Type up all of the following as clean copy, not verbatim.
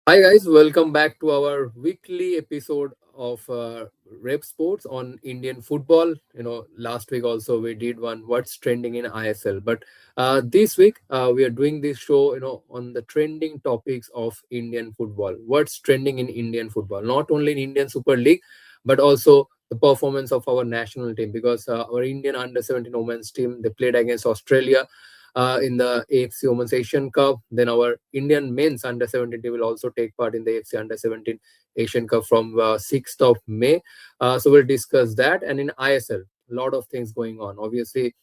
Hi guys, welcome back to our weekly episode of Revsportz on Indian football. Last week also we did one what's trending in ISL, but this week we are doing this show, on the trending topics of Indian football. What's trending in Indian football? Not only in Indian Super League, but also the performance of our national team because our Indian under 17 women's team they played against Australia in the AFC Women's Asian Cup. Then our Indian men's under 17 team will also take part in the AFC under 17 Asian Cup from 6th of May. So we'll discuss that. And in ISL, a lot of things going on. Obviously,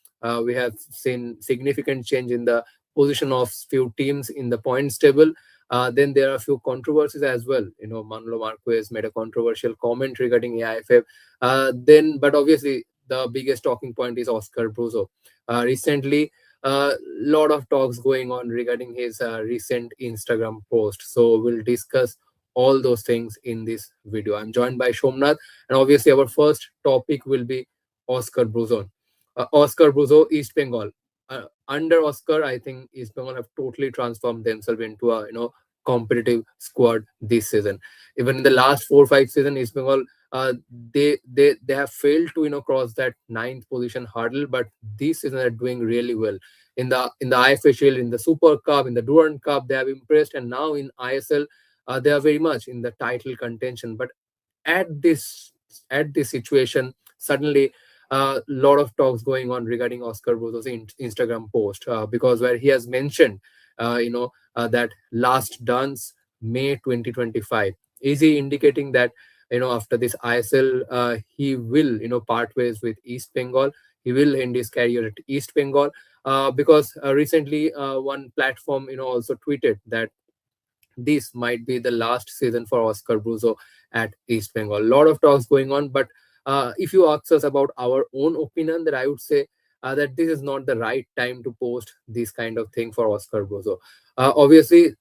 we have seen significant change in the position of few teams in the points table. Then there are a few controversies as well. Manolo Marquez made a controversial comment regarding AIFF. But obviously, the biggest talking point is Oscar Bruzon. Recently, a lot of talks going on regarding his recent Instagram post. So we'll discuss all those things in this video. I'm joined by Shomnath, and obviously our first topic will be Oscar Bruzon. Oscar Bruzon, East Bengal. Under Oscar, I think East Bengal have totally transformed themselves into a competitive squad this season. Even in the last 4 or 5 seasons, East Bengal they have failed to cross that ninth position hurdle, but this season they're doing really well in the IFSL, in the Super Cup, in the Durand Cup. They have impressed, and now in ISL, they are very much in the title contention. But at this at this situation, suddenly a lot of talks going on regarding Oscar Bruzon's Instagram post because where he has mentioned, that last dance May 2025. Is he indicating that after this ISL, he will part ways with East Bengal? He will end his career at East Bengal because recently one platform also tweeted that this might be the last season for Oscar Bruzon at East Bengal. A lot of talks going on, but if you ask us about our own opinion, that I would say that this is not the right time to post this kind of thing for Oscar Bruzon. Obviously,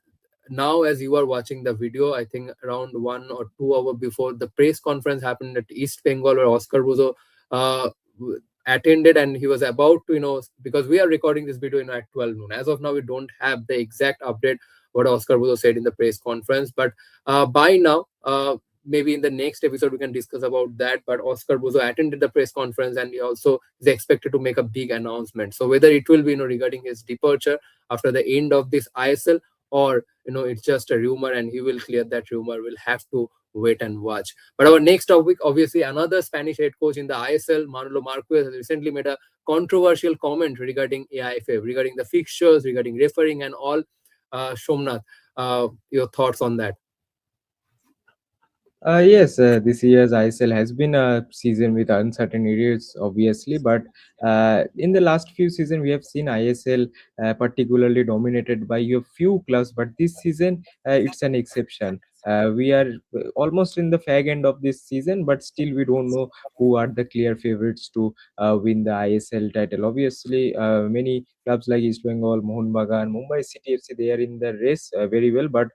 now as you are watching the video, I think around 1 or 2 hours before the press conference happened at East Bengal, where Oscar Bruzon uh, attended, and he was about to, because we are recording this video at 12 noon. As of now, we don't have the exact update what Oscar Bruzon said in the press conference, but by now, maybe in the next episode we can discuss about that. But Oscar Bruzon attended the press conference, and he also is expected to make a big announcement. So whether it will be regarding his departure after the end of this ISL, or it's just a rumor and he will clear that rumor, we'll have to wait and watch. But our next topic, obviously, another Spanish head coach in the ISL, Manolo Marquez, has recently made a controversial comment regarding AIFF, regarding the fixtures, regarding refereeing and all. Shomnath, your thoughts on that? Yes, this year's ISL has been a season with uncertain areas, obviously, but in the last few seasons, we have seen ISL particularly dominated by a few clubs, but this season it's an exception. We are almost in the fag end of this season, but still we don't know who are the clear favorites to win the ISL title. Obviously, many clubs like East Bengal, Mohun Bagan, Mumbai City FC, they are in the race very well, but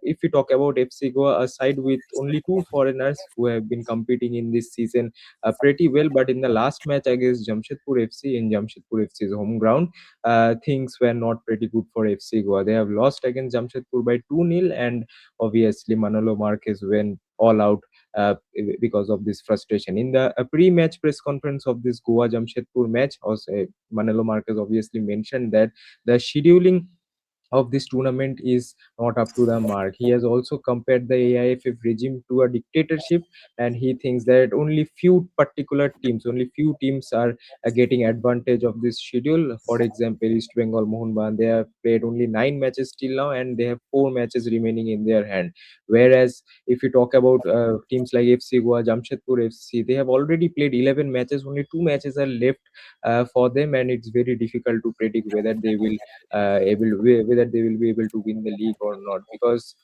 if we talk about FC Goa, a side with only two foreigners who have been competing in this season pretty well, but in the last match against Jamshedpur FC in Jamshedpur FC's home ground, things were not pretty good for FC Goa. They have lost against Jamshedpur by 2-0, and obviously Manolo Marquez went all out because of this frustration. In the pre-match press conference of this Goa Jamshedpur match, also, Manolo Marquez obviously mentioned that the scheduling of this tournament is not up to the mark. He has also compared the AIFF regime to a dictatorship, and he thinks that only few teams are getting advantage of this schedule. For example, East Bengal, Mohun Bagan, they have played only 9 matches till now, and they have 4 matches remaining in their hand. Whereas if you talk about teams like FC Goa, Jamshedpur FC, they have already played 11 matches. Only 2 matches are left for them, and it's very difficult to predict whether they will whether they will be able to win the league or not, because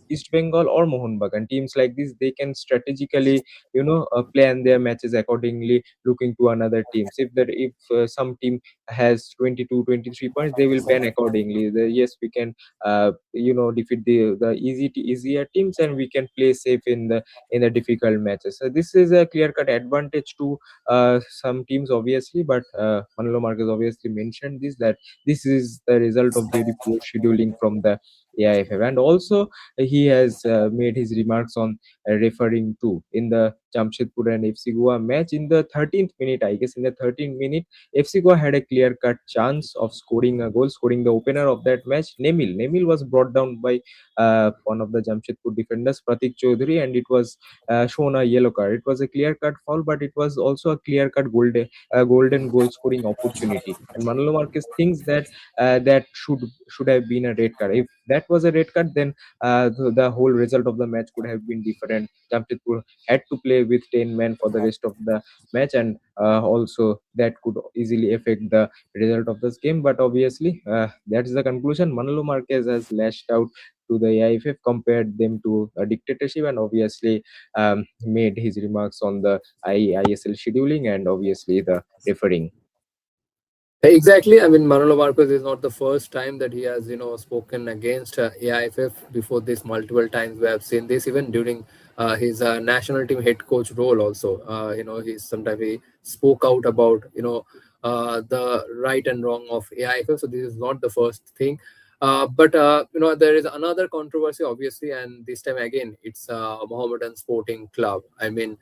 East Bengal or Mohun Bagan, teams like this, they can strategically plan their matches accordingly, looking to another teams. If some team has 22, 23 points, they will plan accordingly. Yes, we can defeat the easier teams, and we can play safe in the difficult matches. So this is a clear cut advantage to some teams, obviously, but Manolo Marquez obviously mentioned this, that this is the result of very poor scheduling from the AIFF. And also he has made his remarks on referring to in the Jamshedpur and FC Goa match in the 13th minute. I guess in the 13th minute, FC Goa had a clear-cut chance of scoring a goal, scoring the opener of that match. Nemil was brought down by one of the Jamshedpur defenders, Pratik Chaudhary, and it was shown a yellow card. It was a clear-cut foul, but it was also a clear-cut golden goal scoring opportunity. And Manolo Marquez thinks that that should have been a red card. If that was a red card, then the whole result of the match could have been different. Jamshedpur had to play with 10 men for the rest of the match, and also that could easily affect the result of this game. But obviously, that is the conclusion. Manolo Marquez has lashed out to the AIFF, compared them to a dictatorship, and obviously made his remarks on the ISL scheduling and obviously the refereeing. Exactly. I mean, Manolo Marquez is not the first time that he has, spoken against AIFF. Before this, multiple times we have seen this, even during his national team head coach role. Also, he spoke out about, the right and wrong of AIFF. So this is not the first thing. But there is another controversy, obviously, and this time again, it's Mohammedan Sporting Club. I mean,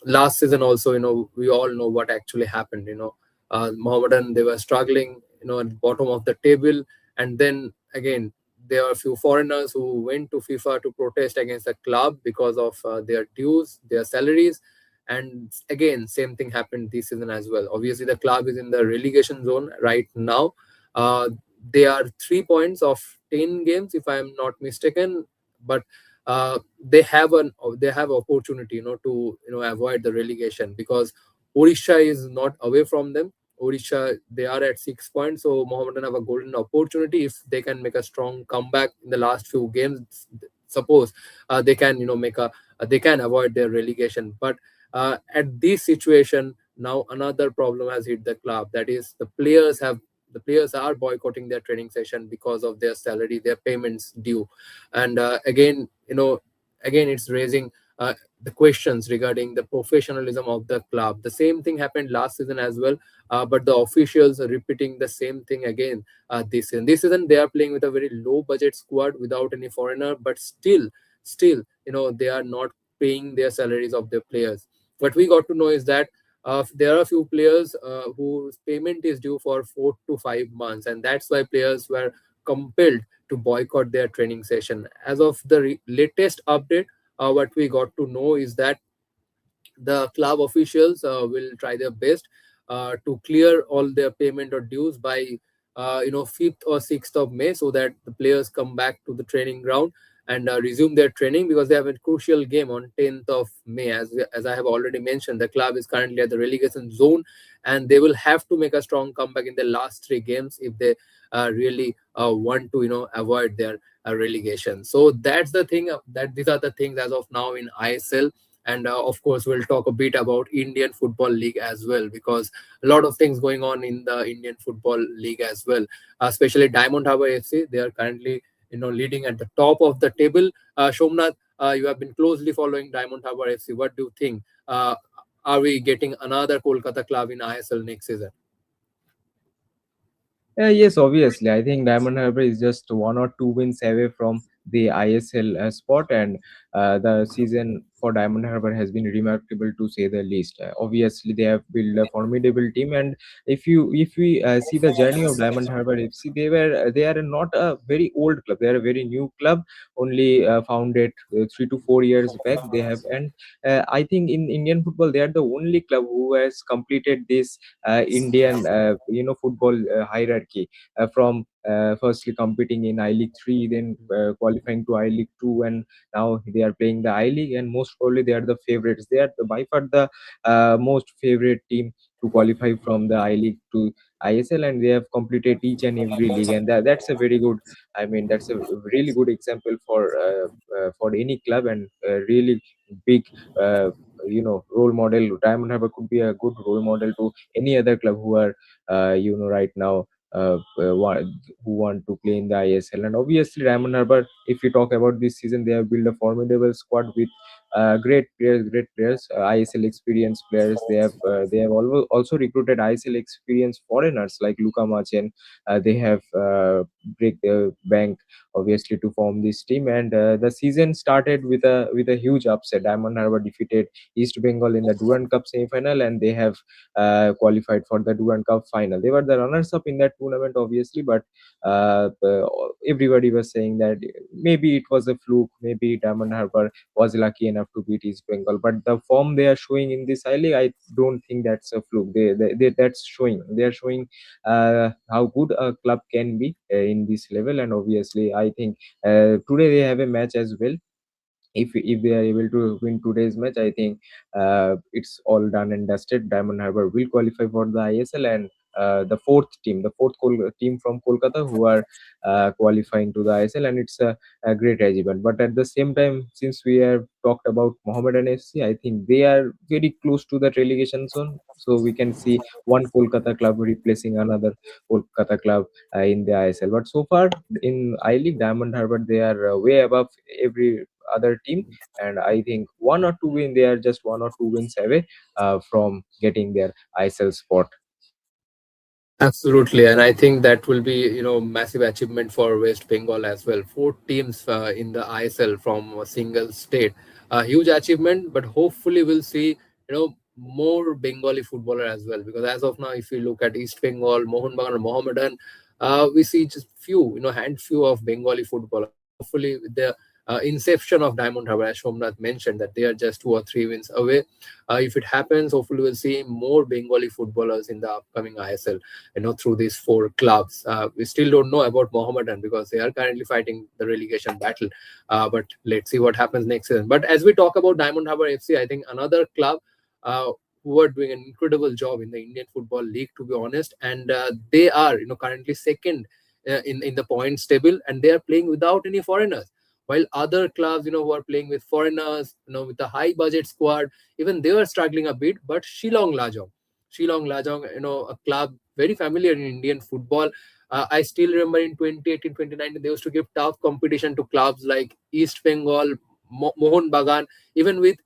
last season also, we all know what actually happened. Mohammedan, they were struggling, at the bottom of the table. And then again, there were a few foreigners who went to FIFA to protest against the club because of their dues, their salaries. And again, same thing happened this season as well. Obviously, the club is in the relegation zone right now. Uh, they are 3 points of 10 games, if I am not mistaken. But they have opportunity, to avoid the relegation, because Odisha is not away from them. Odisha, they are at 6 points, so Mohammedan have a golden opportunity if they can make a strong comeback in the last few games. Suppose they can, make a, they can avoid their relegation. But at this situation now, another problem has hit the club. That is, the players are boycotting their training session because of their salary, their payments due, and again, it's raising the questions regarding the professionalism of the club. The same thing happened last season as well, but the officials are repeating the same thing again this season. This season they are playing with a very low budget squad without any foreigner, but still, they are not paying their salaries of their players. What we got to know is that there are a few players whose payment is due for 4 to 5 months, and that's why players were compelled to boycott their training session. As of the latest update, what we got to know is that the club officials will try their best to clear all their payment or dues by 5th or 6th of May, so that the players come back to the training ground and resume their training, because they have a crucial game on 10th of May. As I have already mentioned, the club is currently at the relegation zone, and they will have to make a strong comeback in the last 3 games if they really want to avoid their relegation. So that's the thing, that these are the things as of now in ISL. And of course, we'll talk a bit about Indian Football League as well, because a lot of things going on in the Indian Football League as well, especially Diamond Harbour FC. They are currently leading at the top of the table. Shomnath, you have been closely following Diamond Harbour FC. What do you think? Are we getting another Kolkata club in ISL next season? Yes, obviously. I think Diamond Harbour is just 1 or 2 wins away from the ISL spot, and the season for Diamond Harbour has been remarkable to say the least. Obviously, they have built a formidable team, and if we see the journey of Diamond Harbour FC, they are not a very old club. They are a very new club, only founded 3 to 4 years back. They have, and I think in Indian football, they are the only club who has completed this Indian football hierarchy from firstly competing in I League 3, then qualifying to I League 2, and now they are playing the I League, and most probably they are the favorites. They are by far the most favorite team to qualify from the I League to ISL, and they have completed each and every league, and that's a very good. I mean, that's a really good example for any club, and really big. Role model. Diamond Harbour could be a good role model to any other club who are right now who want to play in the ISL. And obviously, Diamond Harbour, if we talk about this season, they have built a formidable squad with great players, ISL experienced players. They have also recruited ISL experienced foreigners like Luka Machen. They have break the bank obviously to form this team, and the season started with a huge upset. Diamond Harbour defeated East Bengal in the Durand Cup semi-final, and they have qualified for the Durand Cup final. They were the runners-up in that tournament, obviously, but everybody was saying that maybe it was a fluke, maybe Diamond Harbour was lucky enough to beat East Bengal. But the form they are showing in this I League, I don't think that's a fluke. That's showing. They are showing how good a club can be in this level, and obviously, I think today they have a match as well. If they are able to win today's match, I think it's all done and dusted. Diamond Harbour will qualify for the ISL, and the fourth team from Kolkata who are qualifying to the ISL, and it's a great achievement. But at the same time, since we have talked about Mohammedan FC, I think they are very close to that relegation zone. So we can see one Kolkata club replacing another Kolkata club in the ISL. But so far in I League, Diamond Harbour, they are way above every other team, and I think they are just 1 or 2 wins away from getting their ISL spot. Absolutely, and I think that will be massive achievement for West Bengal as well. Four teams in the ISL from a single state, a huge achievement. But hopefully, we'll see more Bengali footballer as well. Because as of now, if you look at East Bengal, Mohun Bagan, Mohammedan, we see just few, hand few of Bengali footballer. But hopefully, with the inception of Diamond Harbour, as Shomnath mentioned, that they are just 2 or 3 wins away. If it happens, hopefully we'll see more Bengali footballers in the upcoming ISL, through these four clubs. We still don't know about Mohammedan because they are currently fighting the relegation battle. But let's see what happens next season. But as we talk about Diamond Harbour FC, I think another club who are doing an incredible job in the Indian Football League, to be honest, and they are, currently second in the points table, and they are playing without any foreigners. While other clubs, who are playing with foreigners, with a high budget squad, even they were struggling a bit. But Shillong Lajong, a club very familiar in Indian football. I still remember in 2018, 2019, they used to give tough competition to clubs like East Bengal, Mohun Bagan, even with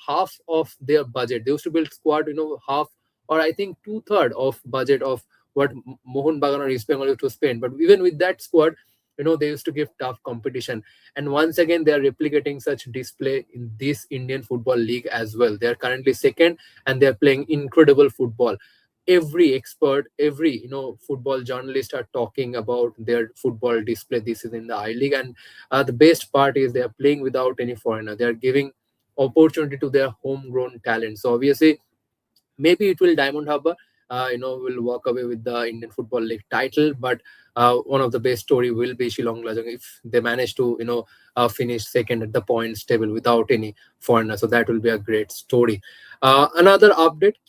half of their budget. They used to build squad, half, or I think two-third of budget of what Mohun Bagan or East Bengal used to spend. But even with that squad, they used to give tough competition. And once again, they are replicating such display in this Indian Football League as well. They are currently second, and they are playing incredible football. Every expert, every football journalist are talking about their football display this is in the I League. And the best part is they are playing without any foreigner. They are giving opportunity to their homegrown talent. So obviously, maybe it will Diamond Harbour, will walk away with the Indian Football League title. But one of the best story will be Shillong Lajong if they manage to, finish second at the points table without any foreigner. So that will be a great story. Another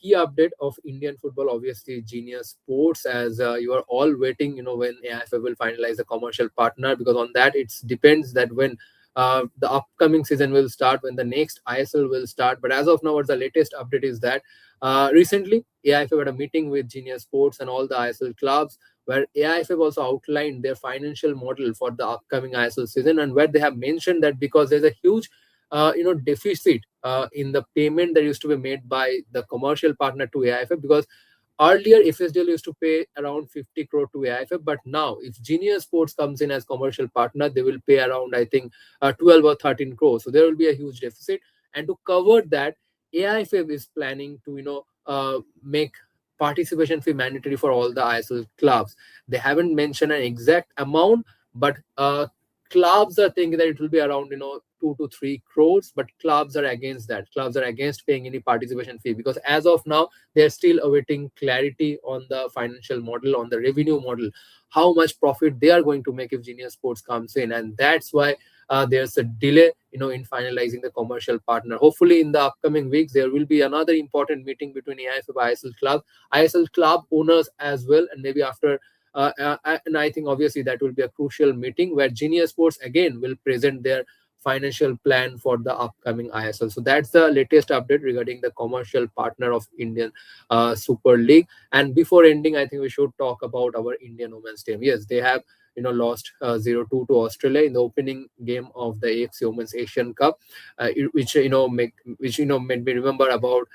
key update of Indian football, obviously Genius Sports, as you are all waiting, when AIFF will finalize the commercial partner, because on that it depends that when the upcoming season will start, when the next ISL will start. But as of now, what's the latest update is that recently AIFF had a meeting with Genius Sports and all the ISL clubs, where AIFF also outlined their financial model for the upcoming ISL season, and where they have mentioned that because there's a huge deficit in the payment that used to be made by the commercial partner to AIFF, because earlier FSDL used to pay around 50 crore to AIFF, but now if Genius Sports comes in as commercial partner, they will pay around, I think, 12 or 13 crore. So there will be a huge deficit. And to cover that, AIFF is planning to, make participation fee mandatory for all the ISL clubs. They haven't mentioned an exact amount, but clubs are thinking that it will be around, 2 to 3 crores. But clubs are against that. Clubs are against paying any participation fee, because as of now, they're still awaiting clarity on the financial model, on the revenue model, how much profit they are going to make if Genius Sports comes in. And that's why there's a delay, in finalizing the commercial partner. Hopefully, in the upcoming weeks, there will be another important meeting between AIFF and ISL club owners as well, and maybe after. And I think obviously that will be a crucial meeting where Genius Sports again will present their financial plan for the upcoming ISL. So that's the latest update regarding the commercial partner of Indian Super League. And before ending, I think we should talk about our Indian women's team. Yes, they have lost 0-2 to Australia in the opening game of the AFC Women's Asian Cup, which made me remember about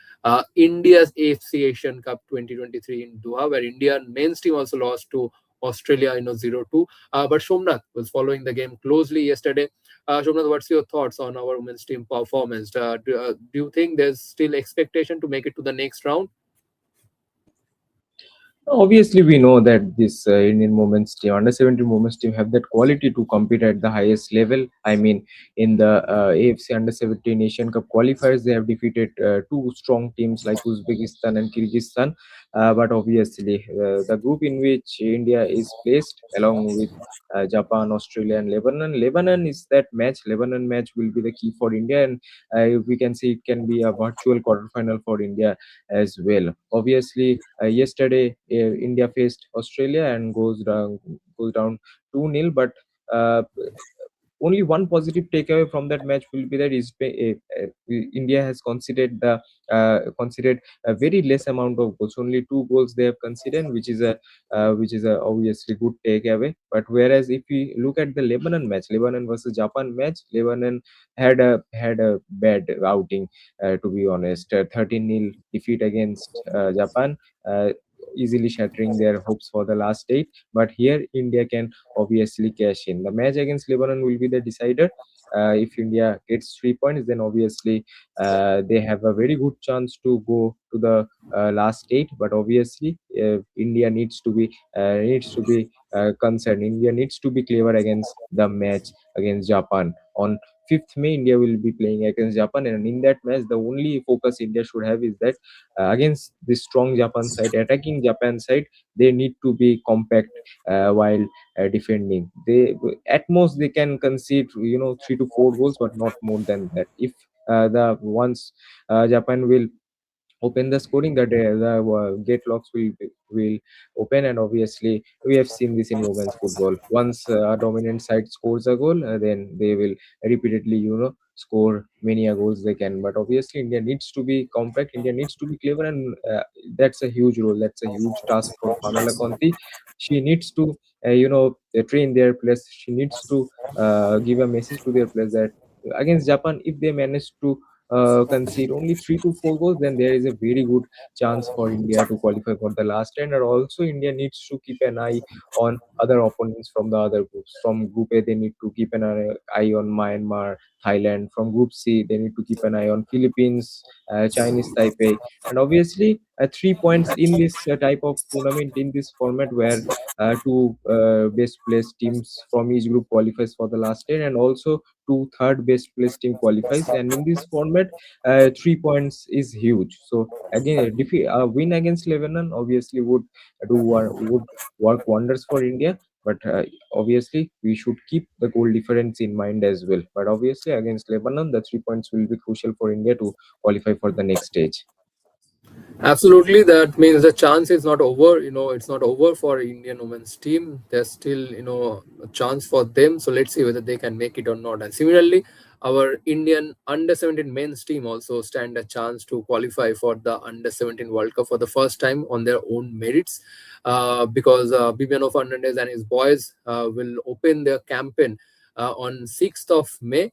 India's AFC Asian Cup 2023 in Doha, where Indian men's team also lost to Australia 0-2. But Somnath was following the game closely yesterday. Somnath, what's your thoughts on our women's team performance? Do you think there's still expectation to make it to the next round? Obviously, we know that this Indian women's team, under 17 women's team, have that quality to compete at the highest level. I mean, in the AFC under 17 Asian Cup qualifiers, they have defeated two strong teams like Uzbekistan and Kyrgyzstan. But obviously, the group in which India is placed, along with Japan, Australia, and Lebanon. Lebanon is that match. Lebanon match will be the key for India, and we can see it can be a virtual quarterfinal for India as well. Obviously, yesterday India faced Australia and goes down 2-0. But uh, only one positive takeaway from that match will be that India has considered a very less amount of goals. Only two goals they have considered, which is a obviously good takeaway. But whereas if we look at the Lebanon match, Lebanon versus Japan match, Lebanon had a bad outing. To be honest, 13-0 defeat against Japan. Easily shattering their hopes for the last eight. But here India can obviously cash in. The match against Lebanon will be the decider. If India gets 3 points, then obviously they have a very good chance to go to the last eight. But obviously, India needs to be concerned. India needs to be clever against the match against Japan on 5th May. India will be playing against Japan, and in that match, the only focus India should have is that against this strong Japan side, attacking Japan side, they need to be compact while defending. They at most they can concede 3 to 4 goals, but not more than that. If the once Japan will open the scoring, the gate locks will open. And obviously we have seen this in women's football. Once a dominant side scores a goal, then they will repeatedly score many a goals they can. But obviously India needs to be compact, India needs to be clever, and that's a huge role, that's a huge task for Pamela Conti. She needs to train their players. She needs to give a message to their players that against Japan, if they manage to concede only 3 to 4 goals, then there is a very good chance for India to qualify for the last 10. And also, India needs to keep an eye on other opponents from the other groups. From Group A, they need to keep an eye on Myanmar, Thailand. From Group C, they need to keep an eye on Philippines, Chinese Taipei. And obviously, 3 points in this type of tournament, in this format, where two best placed teams from each group qualifies for the last 10, and also two third best placed team qualifies. And in this format, 3 points is huge. So again, a win against Lebanon obviously would work wonders for India. But obviously we should keep the goal difference in mind as well. But obviously against Lebanon, the 3 points will be crucial for India to qualify for the next stage. Absolutely, that means the chance is not over. It's not over for Indian women's team. There's still, a chance for them. So let's see whether they can make it or not. And similarly, our Indian under 17 men's team also stand a chance to qualify for the under 17 World Cup for the first time on their own merits, because Bibiano Fernandez and his boys will open their campaign on 6th of May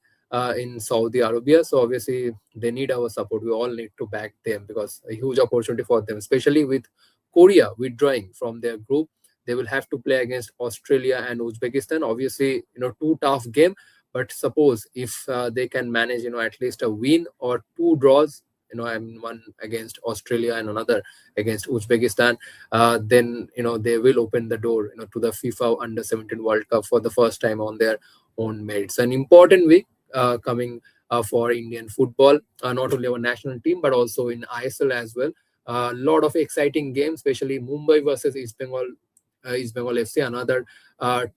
in Saudi Arabia. So obviously they need our support. We all need to back them because a huge opportunity for them, especially with Korea withdrawing from their group. They will have to play against Australia and Uzbekistan. Obviously, two tough game. But suppose if they can manage, at least a win or two draws, I mean one against Australia and another against Uzbekistan, then they will open the door, to the FIFA Under 17 World Cup for the first time on their own merits. An important week coming for Indian football, not only our national team but also in ISL as well. A lot of exciting games, especially Mumbai versus East Bengal. East Bengal FC, another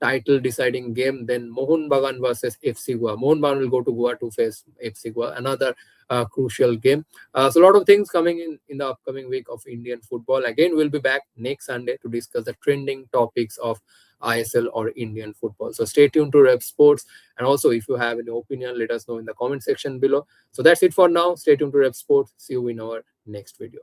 title deciding game. Then Mohun Bagan versus FC Goa. Mohun Bagan will go to Goa to face FC Goa, another crucial game. So a lot of things coming in the upcoming week of Indian football. Again, we'll be back next Sunday to discuss the trending topics of ISL or Indian football. So stay tuned to Revsportz. And also, if you have any opinion, let us know in the comment section below. So that's it for now. Stay tuned to Revsportz. See you in our next video.